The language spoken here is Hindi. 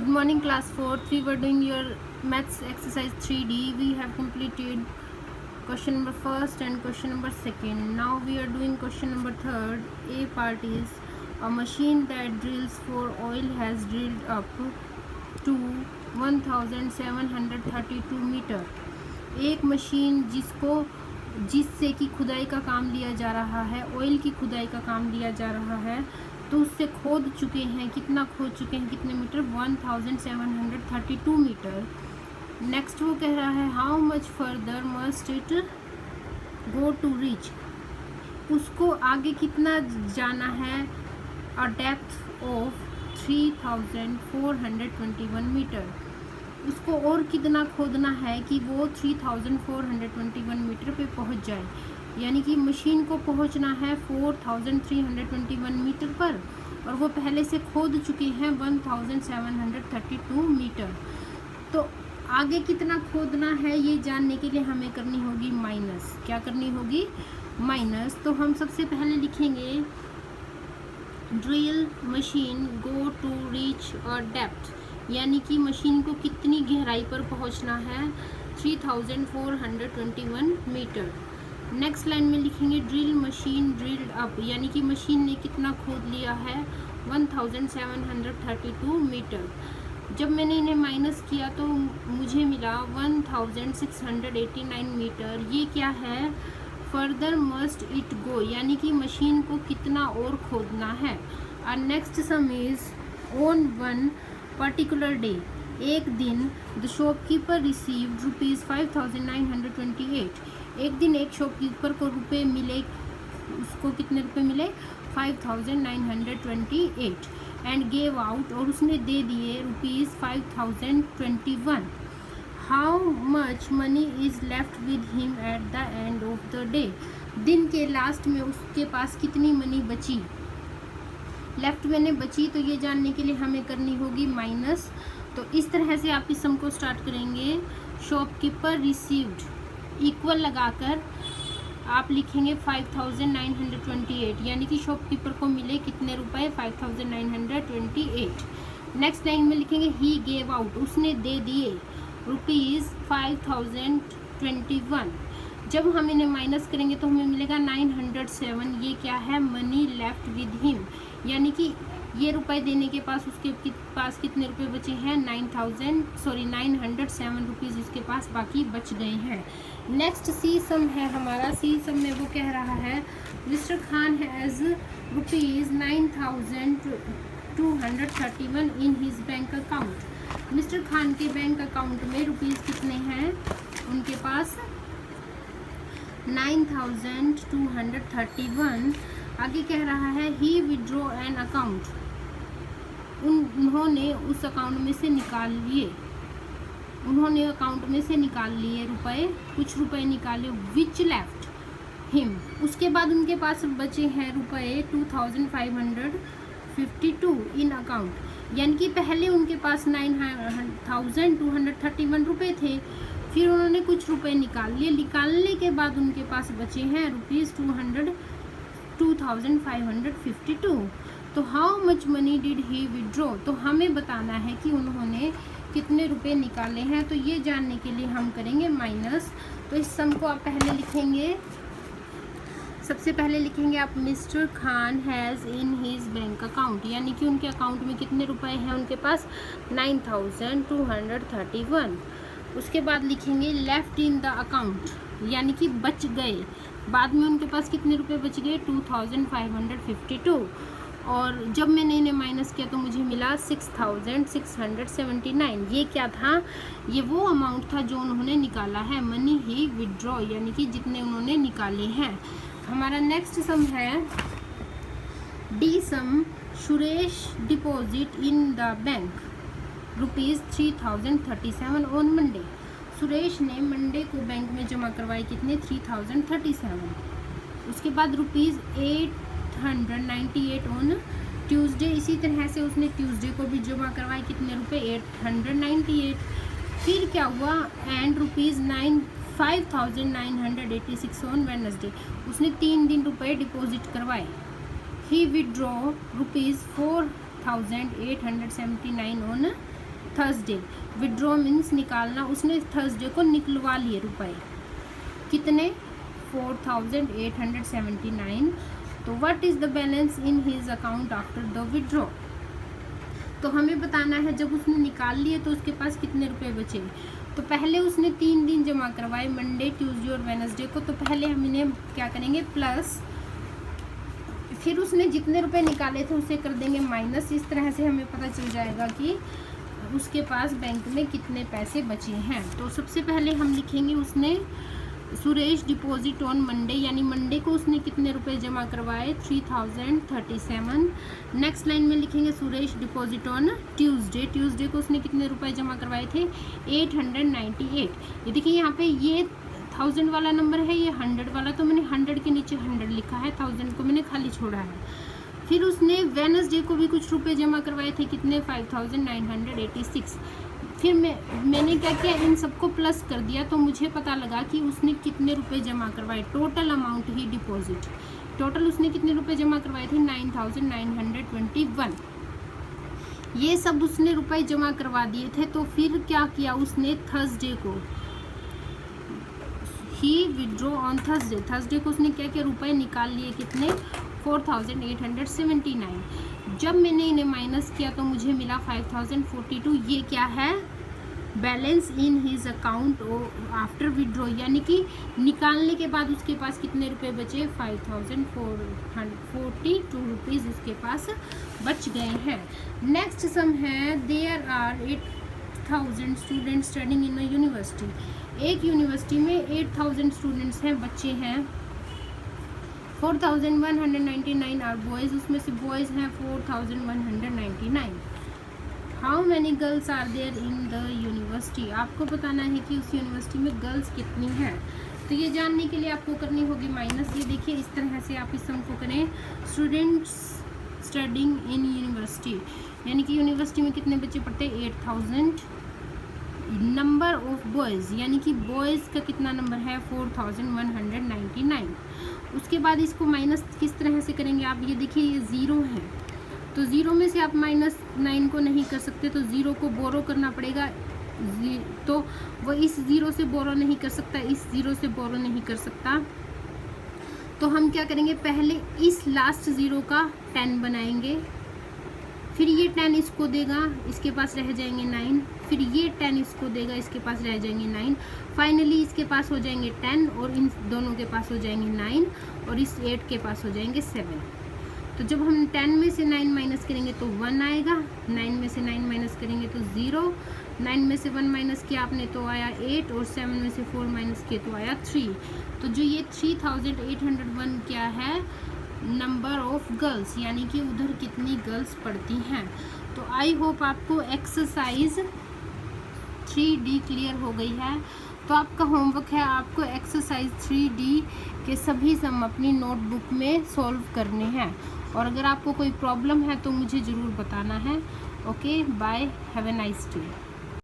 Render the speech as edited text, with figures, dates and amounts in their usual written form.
Good morning, class 4th. We were doing your maths exercise 3D. We have completed question number first and question number second. Now we are doing question number third. A part is a machine that drills for oil has drilled up to 1732 metre. एक मशीन जिससे कि खुदाई का काम लिया जा रहा है, ऑयल की खुदाई का काम लिया जा रहा है, तो उससे खोद चुके हैं, कितना खोद चुके हैं, कितने मीटर, 1732 मीटर. नेक्स्ट वो कह रहा है how much further must it go to reach. उसको आगे कितना जाना है, अ डेप्थ ऑफ 3421 मीटर. उसको और कितना खोदना है कि वो 3421 मीटर पे पहुंच जाए. यानी कि मशीन को पहुंचना है 4321 मीटर पर और वो पहले से खोद चुके हैं 1732 मीटर. तो आगे कितना खोदना है ये जानने के लिए हमें करनी होगी माइनस. क्या करनी होगी? माइनस. तो हम सबसे पहले लिखेंगे drill machine go to reach a depth, यानी कि मशीन को कितनी गहराई पर पहुंचना है, 3421 मीटर. नेक्स्ट लाइन में लिखेंगे ड्रिल मशीन ड्रिल्ड अप, यानी कि मशीन ने कितना खोद लिया है, 1732 मीटर. जब मैंने इन्हें माइनस किया तो मुझे मिला 1689 मीटर. ये क्या है? फर्दर मस्ट इट गो, यानी कि मशीन को कितना और खोदना है. और next sum is on one particular day, एक दिन द शॉपकीपर रिसीव्ड ₹5928. एक दिन एक शॉपकीपर को रुपए मिले, उसको कितने रुपए मिले, 5928. एंड गेव आउट, और उसने दे दिए ₹5021. How much money is left with him at the end of the day. दिन के लास्ट में उसके पास कितनी मनी बची, लेफ्ट मैंने बची, तो ये जानने के लिए हमें करनी होगी माइनस. तो इस तरह से आप इस सम को स्टार्ट करेंगे. शॉपकीपर रिसीव्ड इक्वल लगाकर आप लिखेंगे 5928, यानी कि शॉपकीपर को मिले कितने रुपए, 5928. नेक्स्ट लाइन में लिखेंगे ही गेव आउट, उसने दे दिए ₹5021. जब हम इन्हें माइनस करेंगे तो हमें मिलेगा 907. ये क्या है? मनी लेफ्ट विद हिम, यानी कि ये रुपए देने के पास उसके पास कितने रुपए बचे हैं, 907 रुपीज़ उसके पास बाकी बच गए हैं. नेक्स्ट सी सम है हमारा. सी सम में वो कह रहा है mister Khan has ₹9231 in his bank account. Mister Khan के बैंक अकाउंट में रुपीज़ कितने हैं, उनके पास 9231. आगे कह रहा है ही विड्रॉ एन अकाउंट, उन्होंने उस अकाउंट में से निकाल लिए, उन्होंने अकाउंट में से निकाल लिए रुपए, कुछ रुपए निकाले. विच लेफ्ट हिम, उसके बाद उनके पास बचे हैं रुपए 2552 इन अकाउंट. यानी कि पहले उनके पास 9231 रुपए थे, फिर उन्होंने कुछ रुपए निकाल लिए. निकालने के बाद उनके पास बचे हैं ₹2552. तो how much money did he withdraw, तो हमें बताना है कि उन्होंने कितने रुपए निकाले हैं. तो ये जानने के लिए हम करेंगे माइनस. तो इस सम को आप पहले लिखेंगे, सबसे पहले लिखेंगे आप mister Khan has in his bank account, यानी कि उनके अकाउंट में कितने रुपए हैं, उनके पास 9231. उसके बाद लिखेंगे लेफ्ट इन द अकाउंट, यानी कि बच गए, बाद में उनके पास कितने रुपए बच गए, 2552. और जब मैंने इन्हें माइनस किया तो मुझे मिला 6679. ये क्या था? ये वो अमाउंट था जो उन्होंने निकाला है, मनी ही विड्रॉ, यानी कि जितने उन्होंने निकाले हैं. हमारा नेक्स्ट सम है D sum. Suresh deposit in the bank ₹3037 on Monday. Suresh ने मंडे को बैंक में जमा करवाए कितने, 3037. उसके बाद ₹898 ऑन ट्यूसडे. इसी तरह से उसने ट्यूसडे को भी जमा करवाए कितने रुपए, 898. फिर क्या हुआ, एंड ₹5986 ऑन वेडनेसडे. उसने 3 दिन रुपए डिपॉजिट करवाए. He withdraw ₹4879 on Thursday, withdraw means निकालना, उसने थर्सडे को निकलवा लिए रुपए कितने 4879। तो what is the balance in his account after the withdraw. तो हमें बताना है जब उसने निकाल लिए तो उसके पास कितने रुपए बचे। तो पहले उसने 3 दिन जमा करवाए, मंडे, ट्यूसडे और वेडनेसडे को। तो पहले हम इन्हें क्या करेंगे प्लस, फिर उसने जितने रुपए निकाले थे उसे कर देंगे माइनस। इस तरह से हमें पता चल जाएगा कि उसके पास बैंक में कितने पैसे बचे हैं। तो सबसे पहले हम लिखेंगे उसने सुरेश डिपॉजिट ऑन मंडे, यानी मंडे को उसने कितने रुपए जमा करवाए 3037। नेक्स्ट लाइन में लिखेंगे Suresh deposit on Tuesday, Tuesday को उसने कितने रुपए जमा करवाए थे 898। ये देखिए यहाँ पे ये 1000 वाला नंबर है, ये 100 वाला, तो मैंने 100 के नीचे 100 लिखा है, 1000 को मैंने खाली छोड़ा है। फिर उसने वेडनेसडे को भी कुछ रुपए जमा करवाए थे कितने 5986। फिर मैंने क्या किया, इन सबको प्लस कर दिया, तो मुझे पता लगा कि उसने कितने रुपए जमा करवाए, टोटल अमाउंट ही डिपॉजिट, टोटल उसने कितने रुपए जमा करवाए थे 9921। ये सब उसने रुपए जमा करवा दिए थे। तो फिर क्या किया उसने थर्सडे को, ही विड्रॉ ऑन थर्सडे, थर्सडे को उसने क्या किया रुपए निकाल लिए कितने 4879। जब मैंने इन्हें माइनस किया तो मुझे मिला 5042। ये क्या है balance in his account after withdraw, यानी कि निकालने के बाद उसके पास कितने रुपए बचे 5442 रुपीज़ उसके पास बच गए हैं। नेक्स्ट सम है there are 8000 students studying in a university. एक यूनिवर्सिटी में 8000 स्टूडेंट्स हैं, बच्चे हैं। 4199 आर बॉयज़, उसमें से बॉयज़ हैं 4199। How many girls are there in the university, आपको बताना है कि उस यूनिवर्सिटी में गर्ल्स कितनी हैं। तो ये जानने के लिए आपको करनी होगी माइनस। ये देखिए इस तरह से आप इस सम को करें, स्टूडेंट्स स्टडिंग इन यूनिवर्सिटी, यानी कि यूनिवर्सिटी में कितने बच्चे पढ़ते हैं 8000। नंबर ऑफ बॉयज़, यानी कि बॉयज़ का कितना नंबर है 4199। उसके बाद इसको माइनस किस तरह से करेंगे आप, ये देखिए ये 0 है, तो 0 में से आप -9 को नहीं कर सकते, तो 0 को बोरो करना पड़ेगा। तो वो इस 0 से बोरो नहीं कर सकता, इस 0 से बोरो नहीं कर सकता। तो हम क्या करेंगे, पहले इस लास्ट 0 का 10 बनाएंगे, फिर ये 10 इसको देगा, इसके पास रह जाएंगे 9, फिर ये 10 इसको देगा, इसके पास रह जाएंगे 9, फाइनली इसके पास हो जाएंगे 10 और इन दोनों के पास हो जाएंगे 9 और इस 8 के पास हो जाएंगे 7। तो जब हम 10 में से 9 माइनस करेंगे तो 1 आएगा, 9 में से 9 माइनस करेंगे तो 0, 9 में से 1 माइनस किया आपने तो आया 8 और 7 में से 4 माइनस किए तो आया 3। तो जो ये 3801 क्या है नंबर ऑफ गर्ल्स, यानी कि उधर कितनी गर्ल्स पढ़ती हैं। तो आई होप आपको एक्सरसाइज 3D क्लियर हो गई है। तो आपका होमवर्क है आपको एक्सरसाइज 3D के सभी सम अपनी नोटबुक में सॉल्व करने हैं, और अगर आपको कोई प्रॉब्लम है तो मुझे ज़रूर बताना है। Okay bye, have a nice day.